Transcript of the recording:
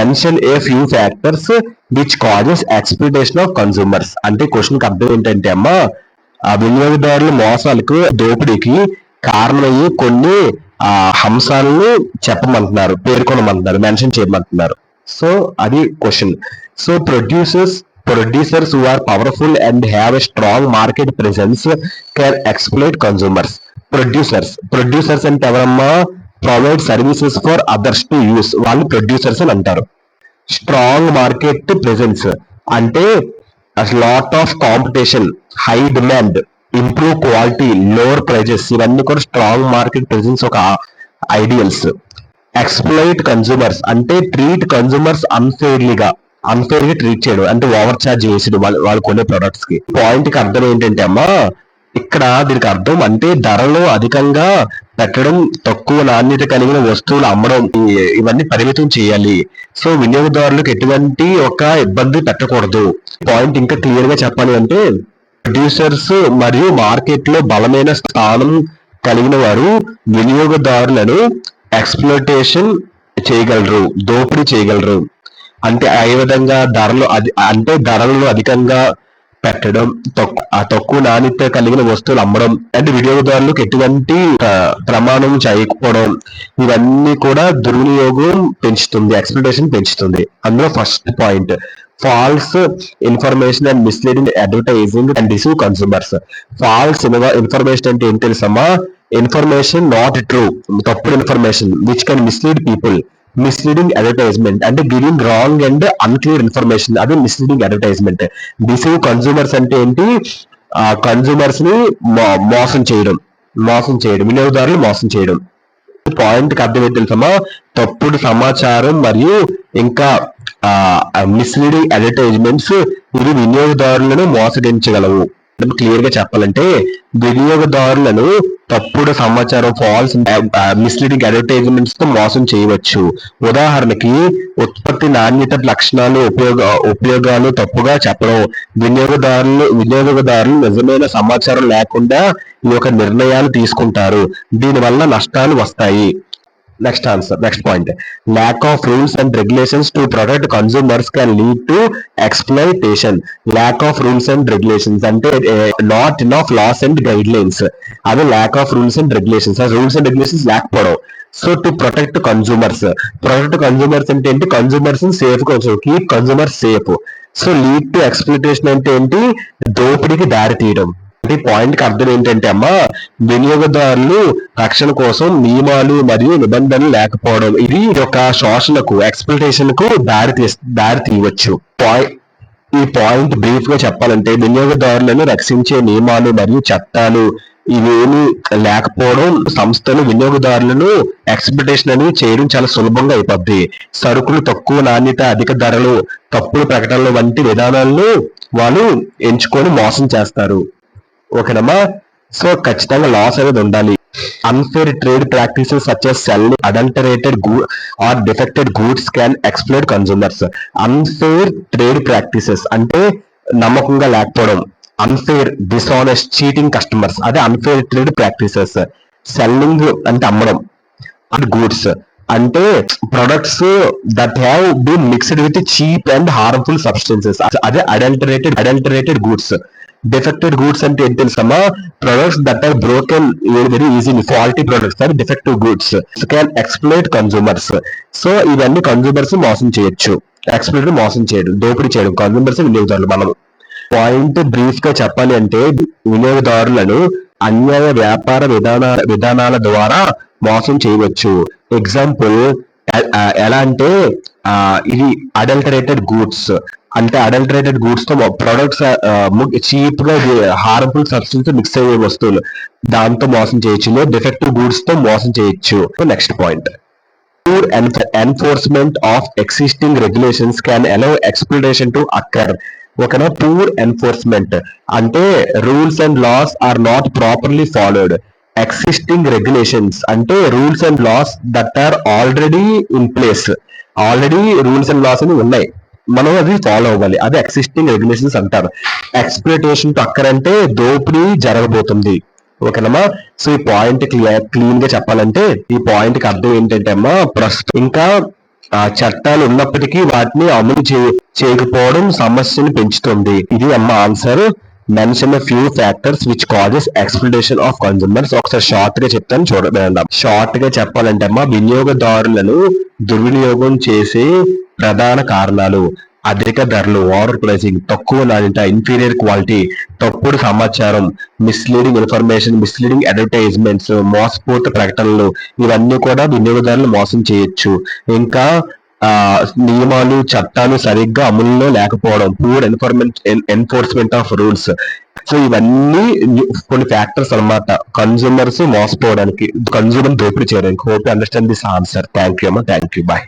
Mention a few factors which causes exploitation of consumers. అంటే క్వశ్చన్‌కి అర్థం ఏంటంటే అమ్మా, ఆ వినియోగదారుల మోసాలకు, దోపిడీకి కారణమయ్యే కొన్ని అంశాలను చెప్పమంటున్నారు, పేర్కొనమంటున్నారు, మెన్షన్ చేయమంటున్నారు. సో అది question. So producers who are powerful and have a strong market presence can exploit consumers. Producers అంటే ఎవరమ్మా? Provide services for others to use, వాళ్ళు ప్రొడ్యూసర్స్ అని అంటారు. స్ట్రాంగ్ మార్కెట్ ప్రెజెన్స్ అంటే lot of competition, high demand, improve quality, lower prices, ఇవన్నీ కూడా strong market presence ఒక ideals. Exploit consumers అంటే ట్రీట్ కన్స్యూమర్స్ అన్ఫెయిర్ గా ట్రీట్ చేయడం, అంటే ఓవర్ ఛార్జ్ చేసేది వాళ్ళు కొనే ప్రొడక్ట్స్ కి. పాయింట్ కి అర్థం ఏంటంటే అమ్మా, ఇక్కడ దీనికి అర్థం అంటే ధరలు అధికంగా పెట్టడం, తక్కువ నాణ్యత కలిగిన వస్తువులు అమ్మడం, ఇవన్నీ పరిమితం చేయాలి. సో వినియోగదారులకు ఎటువంటి ఒక ఇబ్బంది పెట్టకూడదు. పాయింట్ ఇంకా క్లియర్ గా చెప్పాలి అంటే, ప్రొడ్యూసర్స్ మరియు మార్కెట్ లో బలమైన స్థానం కలిగిన వారు వినియోగదారులను ఎక్స్‌ప్లాయిటేషన్ చేయగలరు, దోపిడీ చేయగలరు. అంటే ఏ విధంగా? ధరలను అధికంగా పెట్టడం, తక్కువ నాణ్యత కలిగిన వస్తువులు అమ్మడం, అంటే వినియోగదారులకు ఎటువంటి ప్రమాణం చేయకపోవడం, ఇవన్నీ కూడా దుర్వినియోగం పెంచుతుంది, ఎక్స్‌ప్లాయిటేషన్ పెంచుతుంది. అందులో first point, false information and misleading advertising and deceive consumers. False information అంటే ఏం తెలుసమ్మా? ఇన్ఫర్మేషన్ నాట్ ట్రూ, తప్పుడు information, which can mislead people. Misleading advertisement అంటే giving wrong and unclear information, అది మిస్లీడింగ్ అడ్వర్టైజ్మెంట్. డిసీవ్ కన్స్యూమర్స్ అంటే ఏంటి? Consumers ని మోసం చేయడం, వినియోగదారులు మోసం చేయడం. పాయింట్ కి అర్థం ఏంటి తెలుసమ్మా? తప్పుడు సమాచారం మరియు ఇంకా మిస్లీడింగ్ అడ్వర్టైజ్మెంట్స్ ఇవి వినియోగదారులను మోసగించగలవు. క్లియర్ గా చెప్పాలంటే, వినియోగదారులను తప్పుడు సమాచారం, ఫాల్స్ మిస్లీడింగ్ అడ్వర్టైజ్మెంట్స్ తో మోసం చేయవచ్చు. ఉదాహరణకి ఉత్పత్తి నాణ్యత, లక్షణాలు, ఉపయోగాలు తప్పుగా చెప్పడం. వినియోగదారులు నిజమైన సమాచారం లేకుండా ఈ యొక్క నిర్ణయాలు తీసుకుంటారు, దీనివల్ల నష్టాలు వస్తాయి. Next point, lack of rules and regulations to protect consumers can lead to exploitation. lack of rules and regulations అంటే not enough laws and guidelines, అది lack of rules and regulations. Rules and regulations లేకపోవడం. So to protect consumers అంటే ఏంటి? Consumers safe గా ఉంచడం, keep consumers safe. So lead to exploitation అంటే ఏంటి? దోపిడీకి దారి తీయడం. అంటే పాయింట్ కి అర్థం ఏంటంటే అమ్మా, వినియోగదారులు రక్షణ కోసం నియమాలు మరియు నిబంధనలు లేకపోవడం, ఇది ఒక శోషణకు, ఎక్స్‌ప్లాయిటేషన్ కు దారి తీయవచ్చు. ఈ పాయింట్ బ్రీఫ్ గా చెప్పాలంటే, వినియోగదారులను రక్షించే నియమాలు మరియు చట్టాలు ఇవేమీ లేకపోవడం సంస్థలు వినియోగదారులను ఎక్స్‌ప్లాయిటేషన్ అనేది చేయడం చాలా సులభంగా అయిపోద్ది. సరుకులు తక్కువ నాణ్యత, అధిక ధరలు, తప్పుడు ప్రకటనలు వంటి విధానాలను వాళ్ళు ఎంచుకొని మోసం చేస్తారు. ఓకేనమ్మా? సో ఖచ్చితంగా లాస్ అనేది ఉండాలి. Unfair trade practices such as selling adulterated or defected goods can exploit consumers. Unfair trade practices అంటే నమ్మకంగా లేకపోవడం, అన్ఫేర్, డిసానెస్ట్, చీటింగ్ కస్టమర్స్, అదే అన్ఫేర్ ట్రేడ్ ప్రాక్టీసెస్. సెల్లింగ్ అంటే అమ్మడం, అండ్ గూడ్స్ అంటే products that have been mixed with cheap and harmful substances, అదే adulterated goods. Defected goods అంటే ఏం తెలుసమ్మా? Products that are broken very easily, faulty products or defective goods can exploit consumers. So ఇవన్నీ consumers మోసం చేయొచ్చు, exploit మోసం చేయడం, దోపిడీ చేయడం, కన్స్యూమర్స్ వినియోగదారులు. మనం పాయింట్ బ్రీఫ్ గా చెప్పాలి అంటే, వినియోగదారులను అన్యాయ వ్యాపార విధానాల ద్వారా మోసం చేయవచ్చు. ఎగ్జాంపుల్ ఎలా అంటే, ఇది అడల్టరేటెడ్ గూడ్స్ అంటే అడల్టరేటెడ్ గూడ్స్ తో ప్రొడక్ట్స్ చీప్ గా హార్మ్ఫుల్ సబ్స్టెన్స్ మిక్స్ అయ్యే వస్తువులు, దాంతో మోసం చేయొచ్చు. డిఫెక్టివ్ గూడ్స్ తో మోసం చేయొచ్చు. Next point, poor enforcement of existing regulations can allow exploitation to occur. ఓకేనా? పూర్ ఎన్ఫోర్స్మెంట్ అంటే rules and laws are not properly followed. Existing regulations అంటే rules and laws that are already in place, already rules and laws అని ఉన్నాయి, మనం అది follow అవ్వాలి, అది existing regulations అంటారు. ఎక్స్‌ప్లాయిటేషన్ టు అక్కర్ అంటే దోపిడీ జరగబోతుంది. ఓకేనమ్మా? సో ఈ పాయింట్ క్లీన్ గా చెప్పాలంటే, ఈ పాయింట్ కి అర్థం ఏంటంటే అమ్మా, ప్రస్తుతం ఇంకా చట్టాలు ఉన్నప్పటికీ వాటిని అమలు చేయకపోవడం సమస్యను పెంచుతుంది. ఇది అమ్మ answer. Mention few factors which causes exploitation of consumers. ఒకసారి షార్ట్ గా చెప్తాను చూడండి. షార్ట్ గా చెప్పాలంటే అమ్మా, వినియోగదారులను దుర్వినియోగం చేసే ప్రధాన కారణాలు: అధిక ధరలు, ఓవర్ ప్రైసింగ్, తక్కువ నాణ్యత, ఇన్ఫీరియర్ క్వాలిటీ, తప్పుడు సమాచారం, మిస్లీడింగ్ ఇన్ఫర్మేషన్, మిస్లీడింగ్ అడ్వర్టైజ్మెంట్స్, మోసపూరిత ప్రకటనలు, ఇవన్నీ కూడా వినియోగదారులు మోసం చేయొచ్చు. ఇంకా నియమాలు, చట్టాలు సరిగ్గా అమలులో లేకపోవడం, poor enforcement of rules. So ఇవన్నీ కొన్ని ఫ్యాక్టర్స్ అన్నమాట కన్స్యూమర్స్ మోసపోవడానికి, కన్స్యూమర్ దోపిడీ చేయడానికి. Hope you understand this answer. Thank you అమ్మా. Thank you. బాయ్.